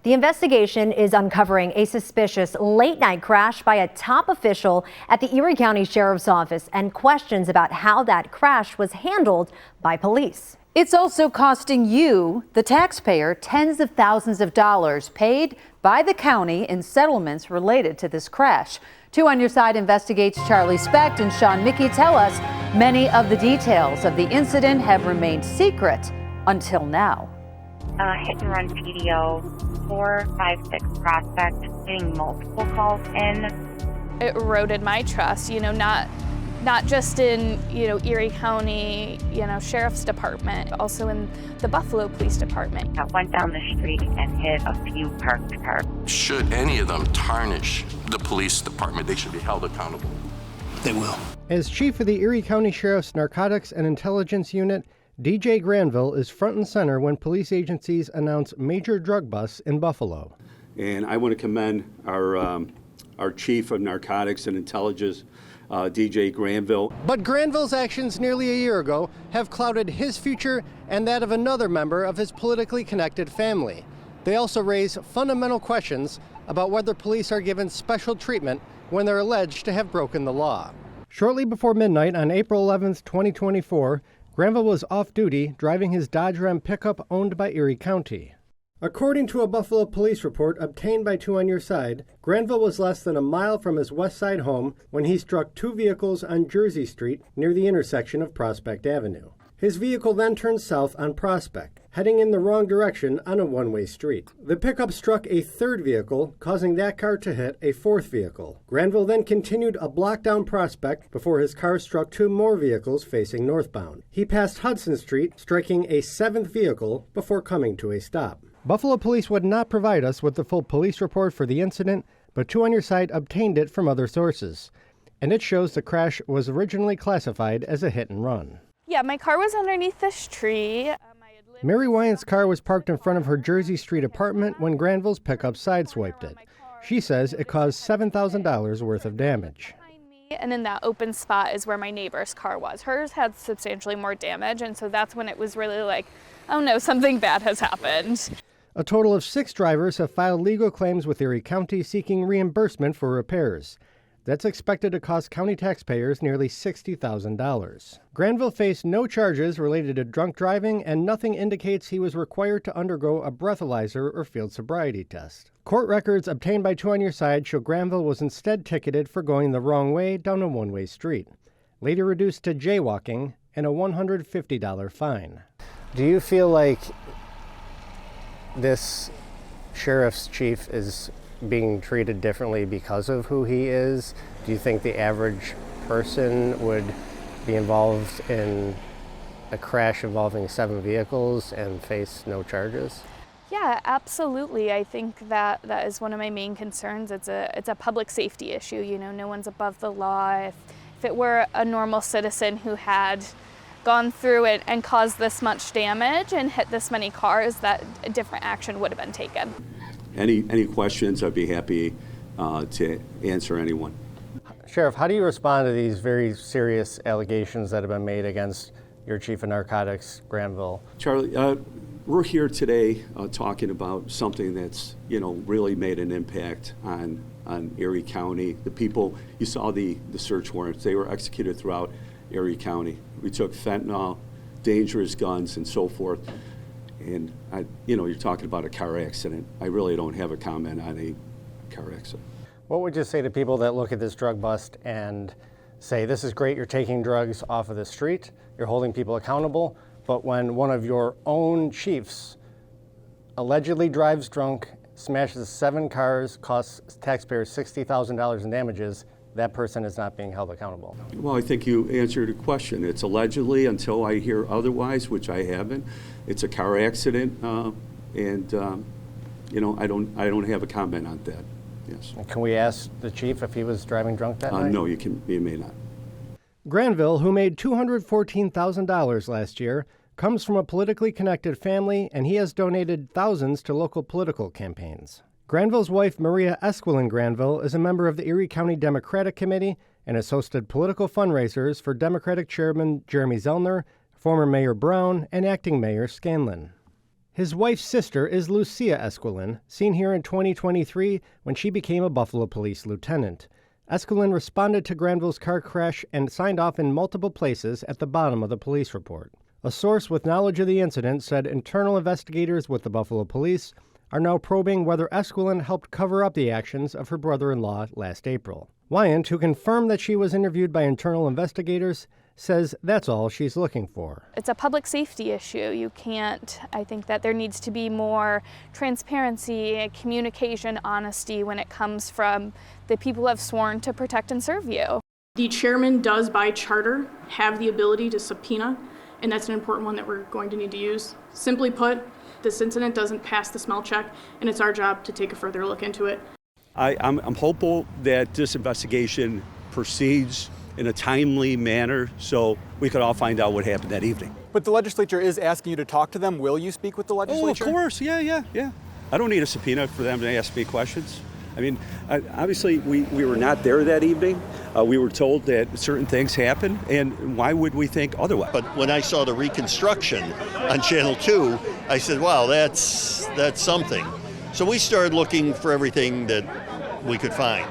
The investigation is uncovering a suspicious late-night crash by a top official at the Erie County Sheriff's Office and questions about how that crash was handled by police. It's also costing you, the taxpayer, tens of thousands of dollars paid by the county in settlements related to this crash. 2 on Your Side investigates Charlie Specht and Sean Mickey tell us many of the details of the incident have remained secret until now. Hit and run PDO 456 Prospect, getting multiple calls in. It eroded my trust, not just in, Erie County, Sheriff's Department, also in the Buffalo Police Department. I went down the street and hit a few parked cars. Should any of them tarnish the police department, they should be held accountable. They will. As chief of the Erie County Sheriff's Narcotics and Intelligence Unit, DJ Granville is front and center when police agencies announce major drug busts in Buffalo. And I want to commend our chief of narcotics and intelligence, DJ Granville. But Granville's actions nearly a year ago have clouded his future and that of another member of his politically connected family. They also raise fundamental questions about whether police are given special treatment when they're alleged to have broken the law. Shortly before midnight on April 11th, 2024, Granville was off duty driving his Dodge Ram pickup owned by Erie County. According to a Buffalo police report obtained by 2 on Your Side, Granville was less than a mile from his west side home when he struck 2 vehicles on Jersey Street near the intersection of Prospect Avenue. His vehicle then turned south on Prospect, heading in the wrong direction on a one-way street. The pickup struck a 3rd vehicle, causing that car to hit a 4th vehicle. Granville then continued a block down Prospect before his car struck 2 more vehicles facing northbound. He passed Hudson Street, striking a 7th vehicle before coming to a stop. Buffalo police would not provide us with the full police report for the incident, but 2 on Your Side obtained it from other sources. And it shows the crash was originally classified as a hit and run. Yeah, my car was underneath this tree. Mary Wyant's car was parked in front of her Jersey Street apartment when Granville's pickup sideswiped it. She says it caused $7,000 worth of damage. And in that open spot is where my neighbor's car was. Hers had substantially more damage, and so that's when it was really like, oh no, something bad has happened. A total of 6 drivers have filed legal claims with Erie County seeking reimbursement for repairs. That's expected to cost county taxpayers nearly $60,000. Granville faced no charges related to drunk driving, and nothing indicates he was required to undergo a breathalyzer or field sobriety test. Court records obtained by 2 on Your Side show Granville was instead ticketed for going the wrong way down a one-way street, later reduced to jaywalking and a $150 fine. Do you feel like this sheriff's chief is being treated differently because of who he is? Do you think the average person would be involved in a crash involving 7 vehicles and face no charges? Yeah, absolutely. I think that is one of my main concerns. It's a public safety issue. No one's above the law. If it were a normal citizen who had gone through it and caused this much damage and hit this many cars, that a different action would have been taken. Any questions, I'd be happy to answer anyone. Sheriff, how do you respond to these very serious allegations that have been made against your chief of narcotics, Granville? Charlie, we're here today talking about something that's, really made an impact on Erie County. The people, you saw the search warrants, they were executed throughout Erie County. We took fentanyl, dangerous guns, and so forth. And you're talking about a car accident. I really don't have a comment on a car accident. What would you say to people that look at this drug bust and say, this is great, you're taking drugs off of the street, you're holding people accountable, but when one of your own chiefs allegedly drives drunk, smashes 7 cars, costs taxpayers $60,000 in damages, that person is not being held accountable? Well, I think you answered the question. It's allegedly, until I hear otherwise, which I haven't. It's a car accident, and I don't have a comment on that. Yes. Can we ask the chief if he was driving drunk that night? No, you may not. Granville, who made $214,000 last year, comes from a politically connected family, and he has donated thousands to local political campaigns. Granville's wife, Maria Esquilin Granville, is a member of the Erie County Democratic Committee and has hosted political fundraisers for Democratic Chairman Jeremy Zellner, former Mayor Brown, and acting Mayor Scanlon. His wife's sister is Lucia Esquilin, seen here in 2023 when she became a Buffalo Police lieutenant. Esquilin responded to Granville's car crash and signed off in multiple places at the bottom of the police report. A source with knowledge of the incident said internal investigators with the Buffalo Police are now probing whether Esquilin helped cover up the actions of her brother-in-law last April. Wyant, who confirmed that she was interviewed by internal investigators, says that's all she's looking for. It's a public safety issue. I think that there needs to be more transparency, communication, honesty when it comes from the people who have sworn to protect and serve you. The chairman does, by charter, have the ability to subpoena, and that's an important one that we're going to need to use. Simply put, this incident doesn't pass the smell check, and it's our job to take a further look into it. I'm hopeful that this investigation proceeds in a timely manner so we could all find out what happened that evening. But the legislature is asking you to talk to them. Will you speak with the legislature? Oh, of course. Yeah. I don't need a subpoena for them to ask me questions. I mean, obviously, we were not there that evening. We were told that certain things happened, and why would we think otherwise? But when I saw the reconstruction on Channel 2, I said, wow, that's something. So we started looking for everything that we could find.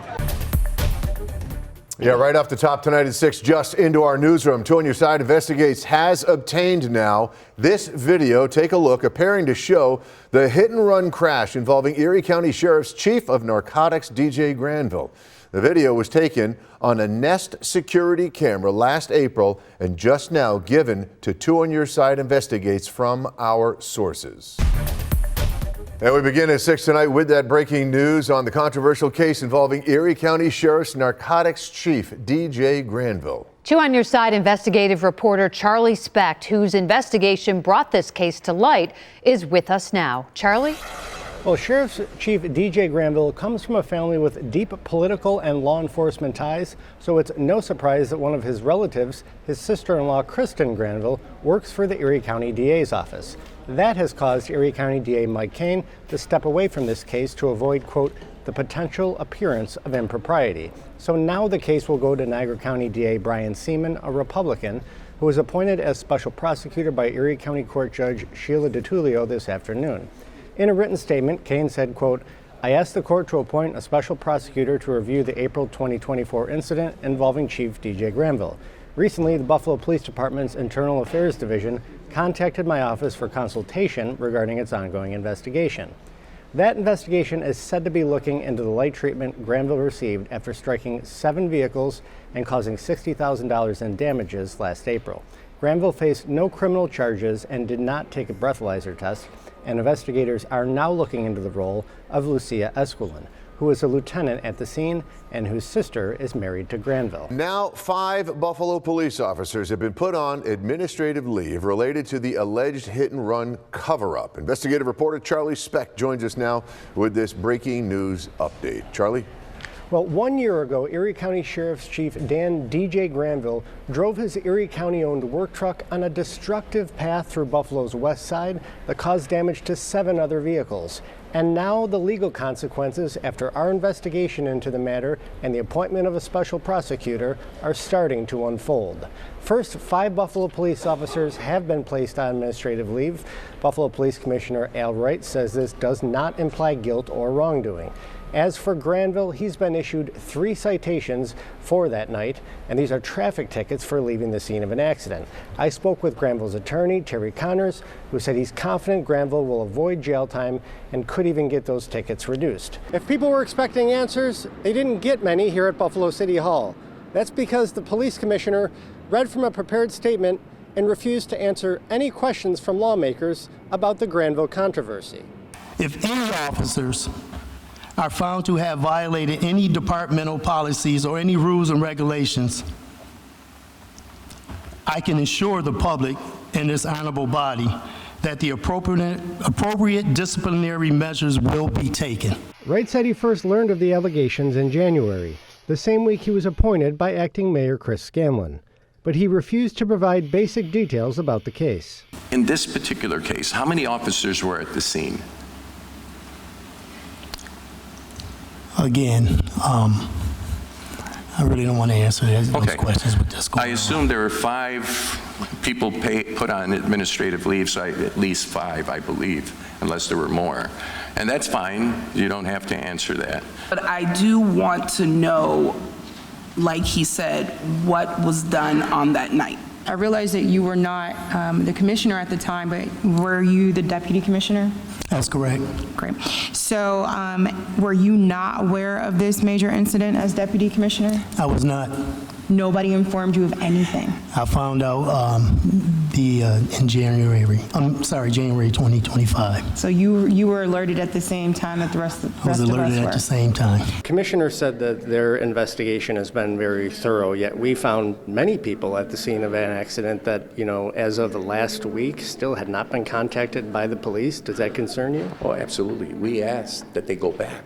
Yeah, right off the top tonight at 6, just into our newsroom. 2 on Your Side Investigates has obtained now this video. Take a look, appearing to show the hit-and-run crash involving Erie County Sheriff's Chief of Narcotics, DJ Granville. The video was taken on a Nest security camera last April and just now given to 2 on Your Side Investigates from our sources. And we begin at 6 tonight with that breaking news on the controversial case involving Erie County Sheriff's Narcotics Chief, DJ Granville. 2 on Your Side investigative reporter Charlie Specht, whose investigation brought this case to light, is with us now. Charlie? Well, Sheriff's Chief DJ Granville comes from a family with deep political and law enforcement ties, so it's no surprise that one of his relatives, his sister-in-law Kristen Granville, works for the Erie County DA's office. That has caused Erie County DA Mike Kane to step away from this case to avoid, quote, the potential appearance of impropriety. So now the case will go to Niagara County DA Brian Seaman, a Republican, who was appointed as special prosecutor by Erie County Court Judge Sheila DiTullio this afternoon. In a written statement, Kane said, quote, I asked the court to appoint a special prosecutor to review the April 2024 incident involving Chief DJ Granville. Recently, the Buffalo Police Department's Internal Affairs Division contacted my office for consultation regarding its ongoing investigation. That investigation is said to be looking into the light treatment Granville received after striking 7 vehicles and causing $60,000 in damages last April. Granville faced no criminal charges and did not take a breathalyzer test, and investigators are now looking into the role of Lucia Esquilin, who is a lieutenant at the scene and whose sister is married to Granville. Now, 5 Buffalo police officers have been put on administrative leave related to the alleged hit-and-run cover-up. Investigative reporter Charlie Specht joins us now with this breaking news update. Charlie? Well, 1 year ago, Erie County Sheriff's Chief Dan DJ Granville drove his Erie County-owned work truck on a destructive path through Buffalo's west side that caused damage to 7 other vehicles. And now the legal consequences after our investigation into the matter and the appointment of a special prosecutor are starting to unfold. First, 5 Buffalo police officers have been placed on administrative leave. Buffalo Police Commissioner Al Wright says this does not imply guilt or wrongdoing. As for Granville, he's been issued 3 citations for that night, and these are traffic tickets for leaving the scene of an accident. I spoke with Granville's attorney, Terry Connors, who said he's confident Granville will avoid jail time and could even get those tickets reduced. If people were expecting answers, they didn't get many here at Buffalo City Hall. That's because the police commissioner read from a prepared statement and refused to answer any questions from lawmakers about the Granville controversy. If any officers are found to have violated any departmental policies or any rules and regulations, I can assure the public and this honorable body that the appropriate disciplinary measures will be taken. Wright said he first learned of the allegations in January, the same week he was appointed by acting Mayor Chris Scanlon. But he refused to provide basic details about the case. In this particular case, how many officers were at the scene? Again, I really don't want to answer those questions with this going I assume there were 5 people put on administrative leave, so at least 5, I believe, unless there were more. And that's fine. You don't have to answer that. But I do want to know, like he said, what was done on that night. I realize that you were not the commissioner at the time, but were you the deputy commissioner? That's correct. Great. So were you not aware of this major incident as deputy commissioner? I was not. Nobody informed you of anything? I found out in January 2025. So you were alerted at the same time that the rest of us were? I was alerted at the same time. Commissioner said that their investigation has been very thorough, yet we found many people at the scene of an accident that, as of the last week, still had not been contacted by the police. Does that concern you? Oh, absolutely. We asked that they go back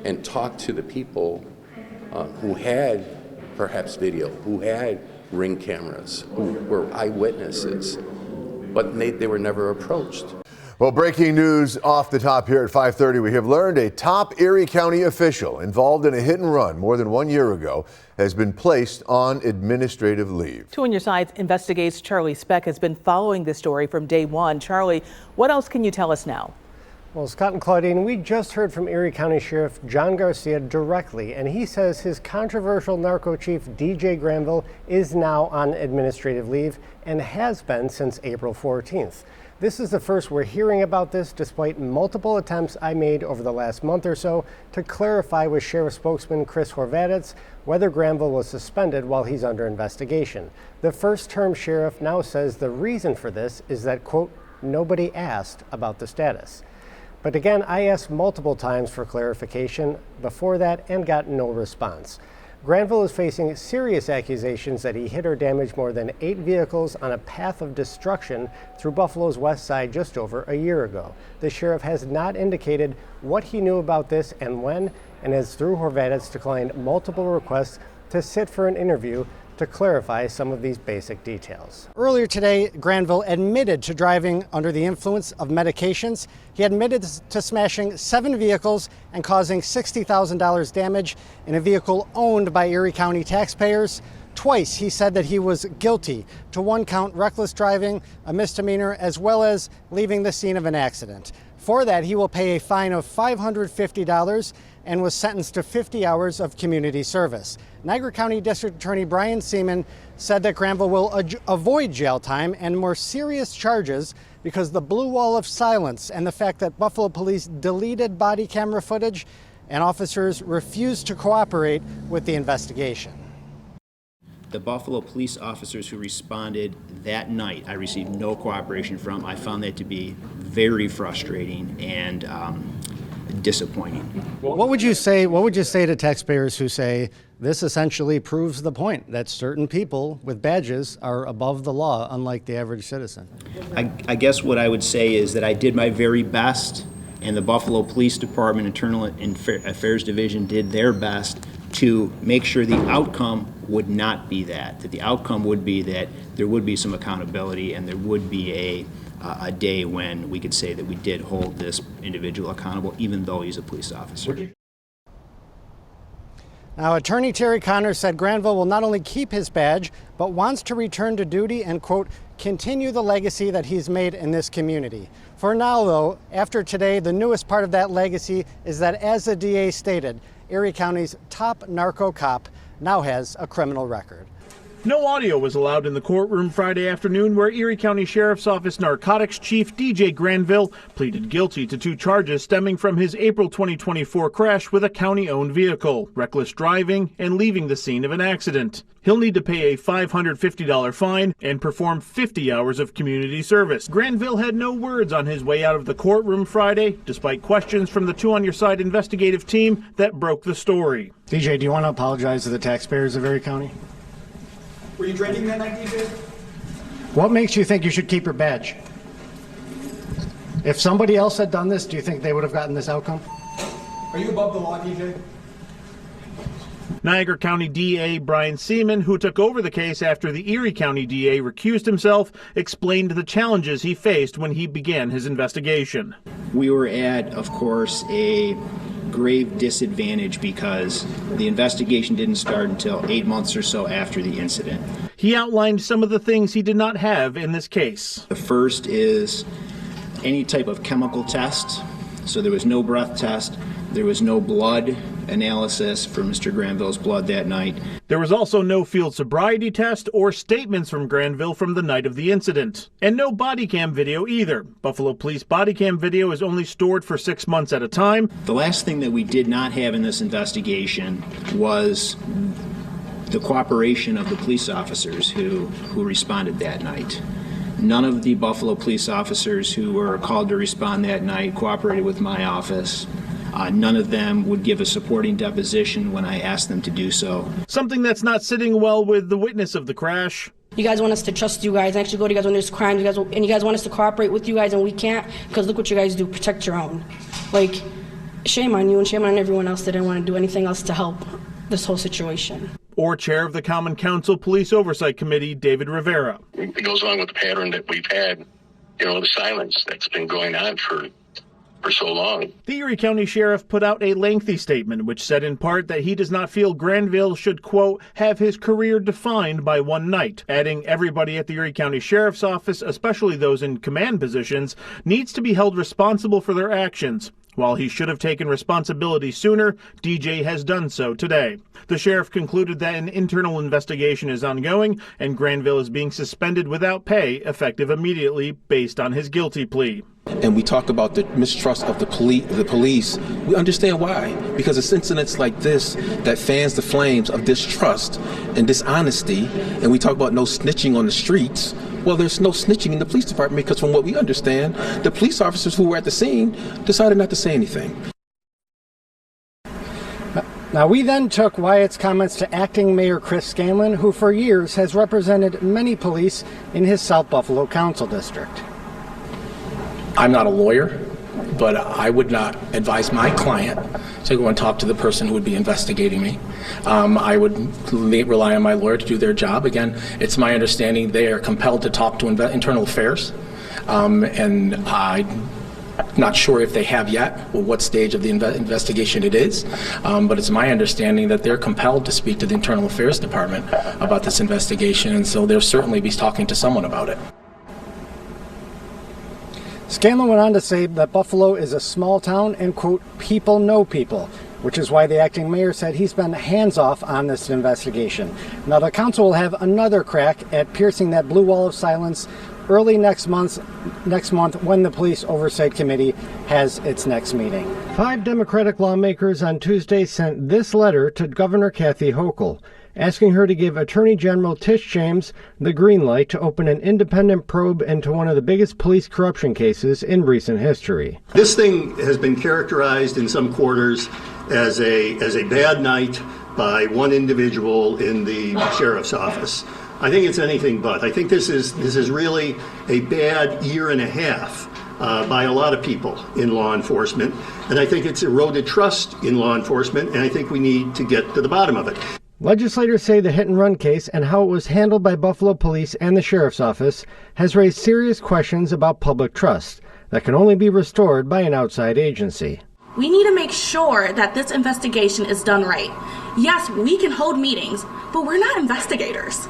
and talk to the people who had perhaps video, who had ring cameras, who were eyewitnesses, but they were never approached. Well, breaking news off the top here at 5:30. We have learned a top Erie County official involved in a hit and run more than 1 year ago has been placed on administrative leave. 2 on Your Side Investigates Charlie Speck has been following this story from day one. Charlie, what else can you tell us now? Well, Scott and Claudine, we just heard from Erie County Sheriff John Garcia directly, and he says his controversial narco chief, DJ Granville, is now on administrative leave and has been since April 14th. This is the first we're hearing about this, despite multiple attempts I made over the last month or so to clarify with Sheriff spokesman Chris Horvatitz whether Granville was suspended while he's under investigation. The first-term sheriff now says the reason for this is that, quote, nobody asked about the status. But again, I asked multiple times for clarification before that and got no response. Granville is facing serious accusations that he hit or damaged more than 8 vehicles on a path of destruction through Buffalo's west side just over a year ago. The sheriff has not indicated what he knew about this and when, and has, through Horvatitz, declined multiple requests to sit for an interview to clarify some of these basic details. Earlier today, Granville admitted to driving under the influence of medications. He admitted to smashing 7 vehicles and causing $60,000 damage in a vehicle owned by Erie County taxpayers. Twice he said that he was guilty to 1 count reckless driving, a misdemeanor, as well as leaving the scene of an accident. For that, he will pay a fine of $550 and was sentenced to 50 hours of community service. Niagara County District Attorney Brian Seaman said that Granville will avoid jail time and more serious charges because the blue wall of silence and the fact that Buffalo police deleted body camera footage and officers refused to cooperate with the investigation. The Buffalo police officers who responded that night, I received no cooperation from. I found that to be very frustrating and disappointing. What would you say to taxpayers who say this essentially proves the point that certain people with badges are above the law, unlike the average citizen? I guess what I would say is that I did my very best, and the Buffalo Police Department Internal Affairs Division did their best to make sure the outcome would not be that the outcome would be that there would be some accountability and there would be a day when we could say that we did hold this individual accountable, even though he's a police officer. Now, Attorney Terry Connors said Granville will not only keep his badge, but wants to return to duty and, quote, continue the legacy that he's made in this community. For now, though, after today, the newest part of that legacy is that, as the DA stated, Erie County's top narco cop now has a criminal record. No audio was allowed in the courtroom Friday afternoon where Erie County Sheriff's Office narcotics chief DJ Granville pleaded guilty to 2 charges stemming from his April 2024 crash with a county-owned vehicle, reckless driving, and leaving the scene of an accident. He'll need to pay a $550 fine and perform 50 hours of community service. Granville had no words on his way out of the courtroom Friday, despite questions from the 2 on Your Side investigative team that broke the story. DJ, do you want to apologize to the taxpayers of Erie County? Were you drinking that night, DJ? What makes you think you should keep your badge? If somebody else had done this, do you think they would have gotten this outcome? Are you above the law, DJ? Niagara County DA Brian Seaman, who took over the case after the Erie County DA recused himself, explained the challenges he faced when he began his investigation. We were at, of course, a grave disadvantage because the investigation didn't start until 8 months or so after the incident. He outlined some of the things he did not have in this case. The first is any type of chemical test. So there was no breath test. There was no blood analysis for Mr. Granville's blood that night. There was also no field sobriety test or statements from Granville from the night of the incident. And no body cam video either. Buffalo Police body cam video is only stored for 6 months at a time. The last thing that we did not have in this investigation was the cooperation of the police officers who responded that night. None of the Buffalo police officers who were called to respond that night cooperated with my office. None of them would give a supporting deposition when I asked them to do so. Something that's not sitting well with the witness of the crash. You guys want us to trust you guys and actually go to you guys when there's crimes, and you guys want us to cooperate with you guys, and we can't because look what you guys do, protect your own. Like, shame on you and shame on everyone else that didn't want to do anything else to help this whole situation. Or Chair of the Common Council Police Oversight Committee, David Rivera. It goes along with the pattern that we've had, the silence that's been going on for so long. The Erie County Sheriff put out a lengthy statement which said in part that he does not feel Granville should, quote, have his career defined by one night, adding everybody at the Erie County Sheriff's Office, especially those in command positions, needs to be held responsible for their actions. While he should have taken responsibility sooner, DJ has done so today. The sheriff concluded that an internal investigation is ongoing and Granville is being suspended without pay, effective immediately, based on his guilty plea. And we talk about the mistrust of the police. We understand why. Because it's incidents like this that fans the flames of distrust and dishonesty. And we talk about no snitching on the streets. Well, there's no snitching in the police department because from what we understand, the police officers who were at the scene decided not to say anything. Now, we then took Wyatt's comments to acting Mayor Chris Scanlon, who for years has represented many police in his South Buffalo Council District. I'm not a lawyer, but I would not advise my client to go and talk to the person who would be investigating me. I would rely on my lawyer to do their job. Again, it's my understanding they are compelled to talk to internal affairs, and I'm not sure if they have yet or what stage of the investigation it is, but it's my understanding that they're compelled to speak to the Internal Affairs Department about this investigation, and so they'll certainly be talking to someone about it. Scanlon went on to say that Buffalo is a small town and, quote, people know people, which is why the acting mayor said he's been hands-off on this investigation. Now, the council will have another crack at piercing that blue wall of silence early next month when the Police Oversight Committee has its next meeting. 5 Democratic lawmakers on Tuesday sent this letter to Governor Kathy Hochul, asking her to give Attorney General Tish James the green light to open an independent probe into one of the biggest police corruption cases in recent history. This thing has been characterized in some quarters as a bad night by one individual in the sheriff's office. I think it's anything but. I think this is really a bad year and a half by a lot of people in law enforcement, and I think it's eroded trust in law enforcement, and I think we need to get to the bottom of it. Legislators say the hit-and-run case and how it was handled by Buffalo Police and the Sheriff's Office has raised serious questions about public trust that can only be restored by an outside agency. We need to make sure that this investigation is done right. Yes, we can hold meetings, but we're not investigators.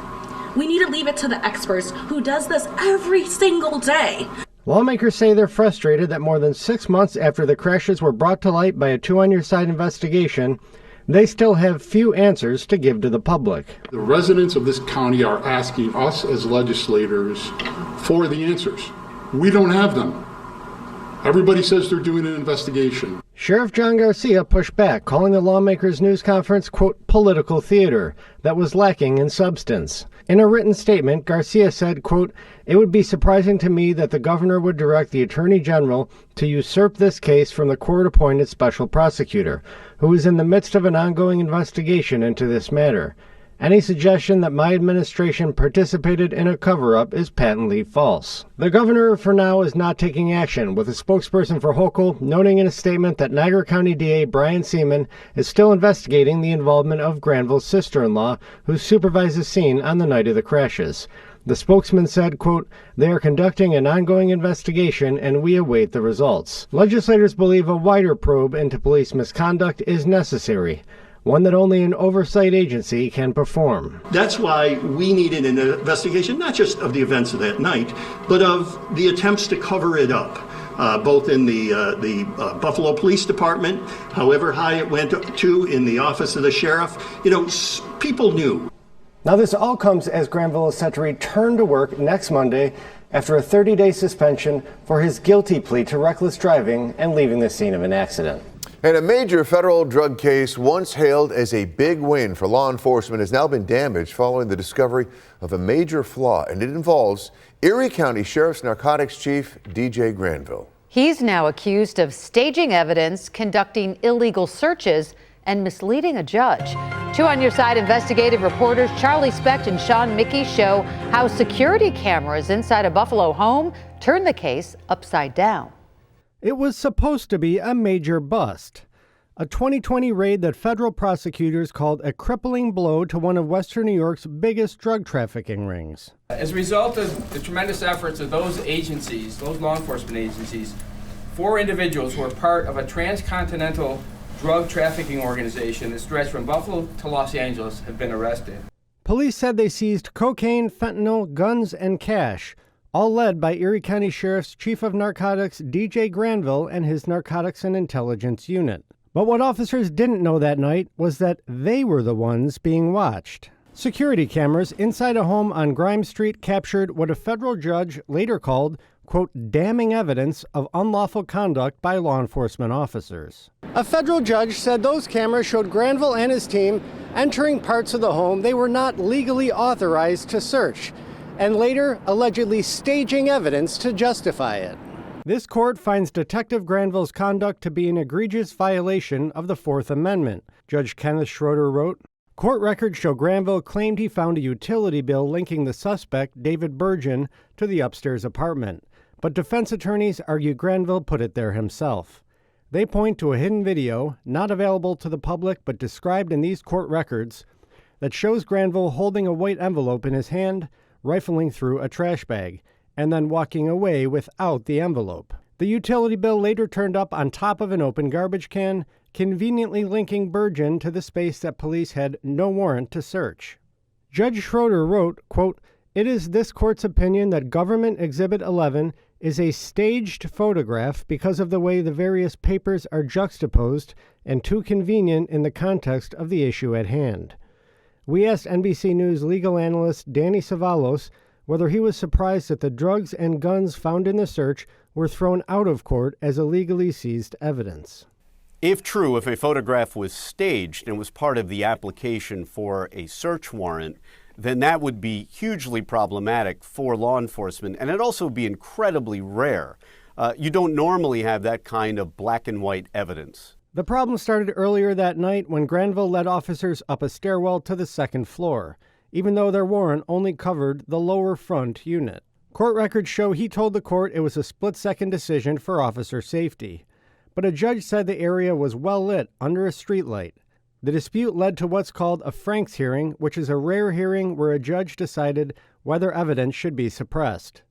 We need to leave it to the experts who does this every single day. Lawmakers say they're frustrated that more than 6 months after the crashes were brought to light by a two-on-your-side investigation, they still have few answers to give to the public. The residents of this county are asking us as legislators for the answers. We don't have them. Everybody says they're doing an investigation. Sheriff John Garcia pushed back, calling the lawmakers' news conference, quote, political theater that was lacking in substance. In a written statement, Garcia said, quote, it would be surprising to me that the governor would direct the attorney general to usurp this case from the court-appointed special prosecutor, who is in the midst of an ongoing investigation into this matter. Any suggestion that my administration participated in a cover-up is patently false. The governor, for now, is not taking action, with a spokesperson for Hochul noting in a statement that Niagara County DA Brian Seaman is still investigating the involvement of Granville's sister-in-law, who supervised the scene on the night of the crashes. The spokesman said, quote, "They are conducting an ongoing investigation and we await the results." Legislators believe a wider probe into police misconduct is necessary, one that only an oversight agency can perform. That's why we needed an investigation, not just of the events of that night, but of the attempts to cover it up, both in the Buffalo Police Department, however high it went up to in the office of the sheriff. You know, people knew. Now, this all comes as Granville is set to return to work next Monday after a 30-day suspension for his guilty plea to reckless driving and leaving the scene of an accident. And a major federal drug case once hailed as a big win for law enforcement has now been damaged following the discovery of a major flaw, and it involves Erie County Sheriff's Narcotics Chief DJ Granville. He's now accused of staging evidence, conducting illegal searches, and misleading a judge. 2 On Your Side investigative reporters Charlie Specht and Sean Mickey show how security cameras inside a Buffalo home turned the case upside down. It was supposed to be a major bust. A 2020 raid that federal prosecutors called a crippling blow to one of Western New York's biggest drug trafficking rings. As a result of the tremendous efforts of those agencies, those law enforcement agencies, 4 individuals who were part of a transcontinental drug trafficking organization that stretched from Buffalo to Los Angeles have been arrested. Police said they seized cocaine, fentanyl, guns, and cash, all led by Erie County Sheriff's Chief of Narcotics DJ Granville and his Narcotics and Intelligence Unit. But what officers didn't know that night was that they were the ones being watched. Security cameras inside a home on Grimes Street captured what a federal judge later called, quote, damning evidence of unlawful conduct by law enforcement officers. A federal judge said those cameras showed Granville and his team entering parts of the home they were not legally authorized to search, and later allegedly staging evidence to justify it. This court finds Detective Granville's conduct to be an egregious violation of the Fourth Amendment. Judge Kenneth Schroeder wrote, "Court records show Granville claimed he found a utility bill linking the suspect, David Burgeon, to the upstairs apartment. But defense attorneys argue Granville put it there himself. They point to a hidden video, not available to the public but described in these court records, that shows Granville holding a white envelope in his hand, rifling through a trash bag, and then walking away without the envelope. The utility bill later turned up on top of an open garbage can, conveniently linking Burgeon to the space that police had no warrant to search." Judge Schroeder wrote, quote, "It is this court's opinion that Government Exhibit 11 is a staged photograph because of the way the various papers are juxtaposed and too convenient in the context of the issue at hand." We asked NBC News legal analyst Danny Savalos whether he was surprised that the drugs and guns found in the search were thrown out of court as illegally seized evidence. If true, if a photograph was staged and was part of the application for a search warrant, then that would be hugely problematic for law enforcement, and it'd also be incredibly rare. You don't normally have that kind of black and white evidence. The problem started earlier that night when Granville led officers up a stairwell to the second floor, even though their warrant only covered the lower front unit. Court records show he told the court it was a split-second decision for officer safety. But a judge said the area was well lit under a streetlight. The dispute led to what's called a Franks hearing, which is a rare hearing where a judge decided whether evidence should be suppressed.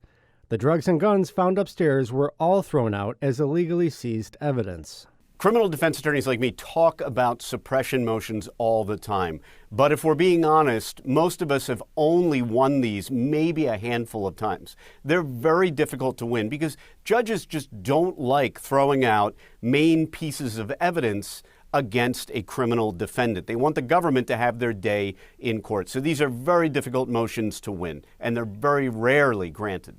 The drugs and guns found upstairs were all thrown out as illegally seized evidence. Criminal defense attorneys like me talk about suppression motions all the time. But if we're being honest, most of us have only won these maybe a handful of times. They're very difficult to win because judges just don't like throwing out main pieces of evidence against a criminal defendant. They want the government to have their day in court. So these are very difficult motions to win, and they're very rarely granted.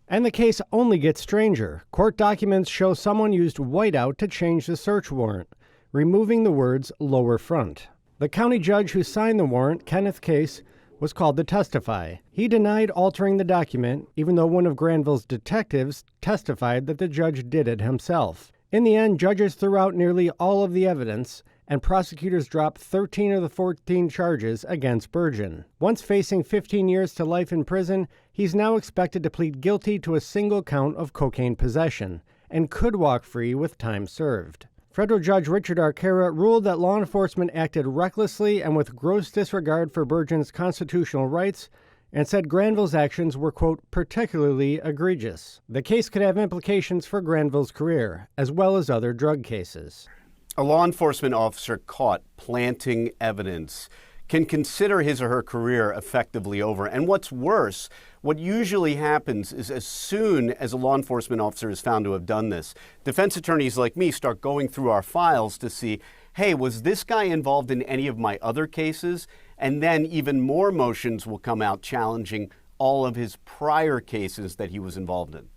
And the case only gets stranger. Court documents show someone used whiteout to change the search warrant, removing the words lower front. The county judge who signed the warrant, Kenneth Case, was called to testify. He denied altering the document, even though one of Granville's detectives testified that the judge did it himself. In the end, judges threw out nearly all of the evidence, and prosecutors dropped 13 of the 14 charges against Burgeon. Once facing 15 years to life in prison, he's now expected to plead guilty to a single count of cocaine possession and could walk free with time served. Federal Judge Richard Arcara ruled that law enforcement acted recklessly and with gross disregard for Burgeon's constitutional rights and said Granville's actions were, quote, particularly egregious. The case could have implications for Granville's career, as well as other drug cases. A law enforcement officer caught planting evidence can consider his or her career effectively over. And what's worse, what usually happens is as soon as a law enforcement officer is found to have done this, defense attorneys like me start going through our files to see, hey, was this guy involved in any of my other cases? And then even more motions will come out challenging all of his prior cases that he was involved in.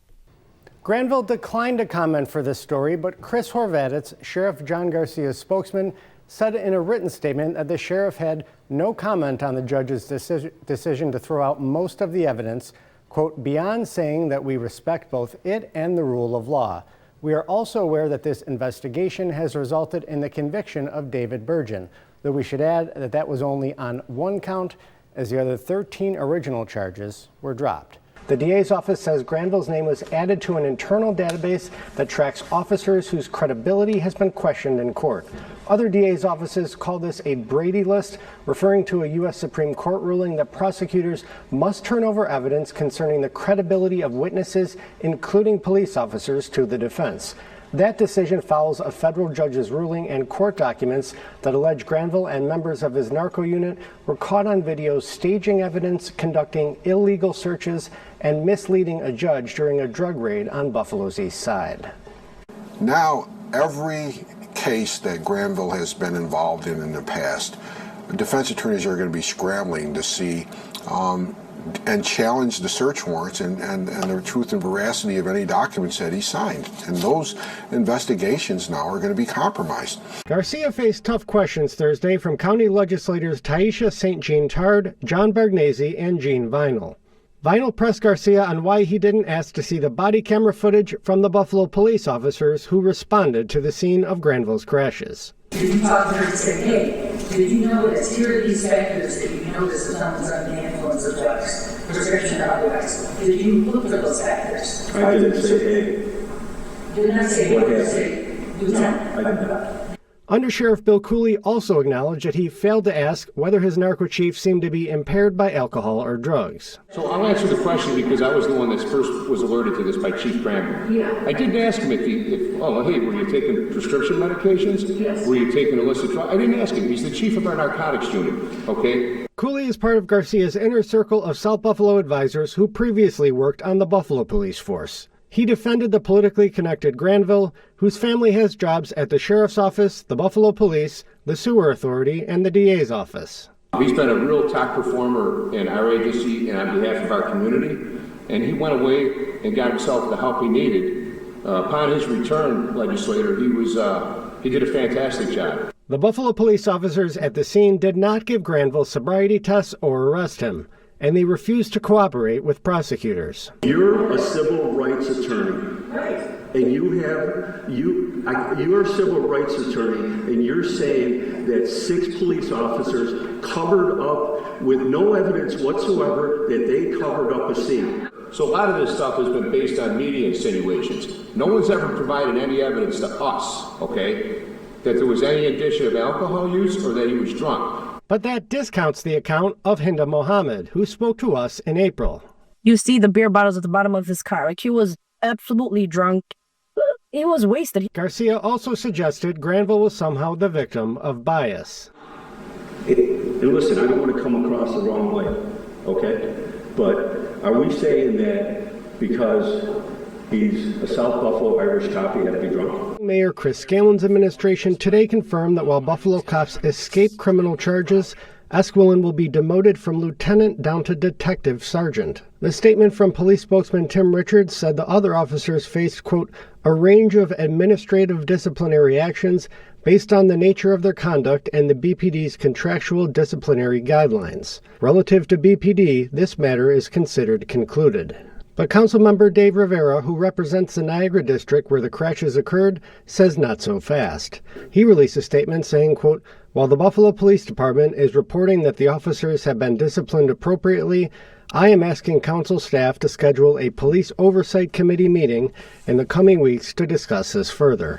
Granville declined to comment for this story, but Chris Horvatitz, Sheriff John Garcia's spokesman, said in a written statement that the sheriff had no comment on the judge's decision to throw out most of the evidence, quote, beyond saying that we respect both it and the rule of law. We are also aware that this investigation has resulted in the conviction of David Burgin, though we should add that that was only on one count, as the other 13 original charges were dropped. The DA's office says Granville's name was added to an internal database that tracks officers whose credibility has been questioned in court. Other DA's offices call this a Brady list, referring to a U.S. Supreme Court ruling that prosecutors must turn over evidence concerning the credibility of witnesses, including police officers, to the defense. That decision follows a federal judge's ruling and court documents that allege Granville and members of his narco unit were caught on video staging evidence, conducting illegal searches, and misleading a judge during a drug raid on Buffalo's east side. Now, every case that Granville has been involved in the past, defense attorneys are going to be scrambling to see and challenge the search warrants and the truth and veracity of any documents that he signed. And those investigations now are going to be compromised. Garcia faced tough questions Thursday from county legislators Taisha St. Jean Tard, John Bargnesi, and Gene Vinyl. Vinyl pressed Garcia on why he didn't ask to see the body camera footage from the Buffalo police officers who responded to the scene of Granville's crashes. Did you talk to her and say, hey, did you notice, here are these factors that you notice that someone's under the influence of drugs, prescription or otherwise? Did you look for those factors? I didn't say, hey. You did not say, what hey, happened? you did not. I did not. Undersheriff Bill Cooley also acknowledged that he failed to ask whether his narco chief seemed to be impaired by alcohol or drugs. So I'll answer the question because I was the one that first was alerted to this by Chief Granville. Yeah. I didn't ask him hey, were you taking prescription medications? Yes. Were you taking illicit drugs? I didn't ask him. He's the chief of our narcotics unit, okay? Cooley is part of Garcia's inner circle of South Buffalo advisors who previously worked on the Buffalo police force. He defended the politically connected Granville, whose family has jobs at the sheriff's office, the Buffalo Police, the Sewer Authority, and the DA's office. He's been a real top performer in our agency and on behalf of our community, and he went away and got himself the help he needed. Upon his return, legislator, he did a fantastic job. The Buffalo police officers at the scene did not give Granville sobriety tests or arrest him, and they refused to cooperate with prosecutors. You're a civil rights attorney. Right. And you're a civil rights attorney, and you're saying that 6 police officers covered up with no evidence whatsoever that they covered up a scene. So a lot of this stuff has been based on media insinuations. No one's ever provided any evidence to us, okay, that there was any indicia of alcohol use or that he was drunk. But that discounts the account of Hinda Mohammed, who spoke to us in April. You see the beer bottles at the bottom of his car. Like, he was absolutely drunk. He was wasted. Garcia also suggested Granville was somehow the victim of bias. And listen, I don't want to come across the wrong way, okay? But are we saying that because he's a South Buffalo Irish cop, he had to be drunk? Mayor Chris Scalen's administration today confirmed that while Buffalo cops escape criminal charges, Esquilin will be demoted from lieutenant down to detective sergeant. The statement from police spokesman Tim Richards said the other officers faced, quote, a range of administrative disciplinary actions based on the nature of their conduct and the BPD's contractual disciplinary guidelines. Relative to BPD, this matter is considered concluded. But Councilmember Dave Rivera, who represents the Niagara district where the crashes occurred, says not so fast. He released a statement saying, quote, while the Buffalo Police Department is reporting that the officers have been disciplined appropriately, I am asking council staff to schedule a police oversight committee meeting in the coming weeks to discuss this further.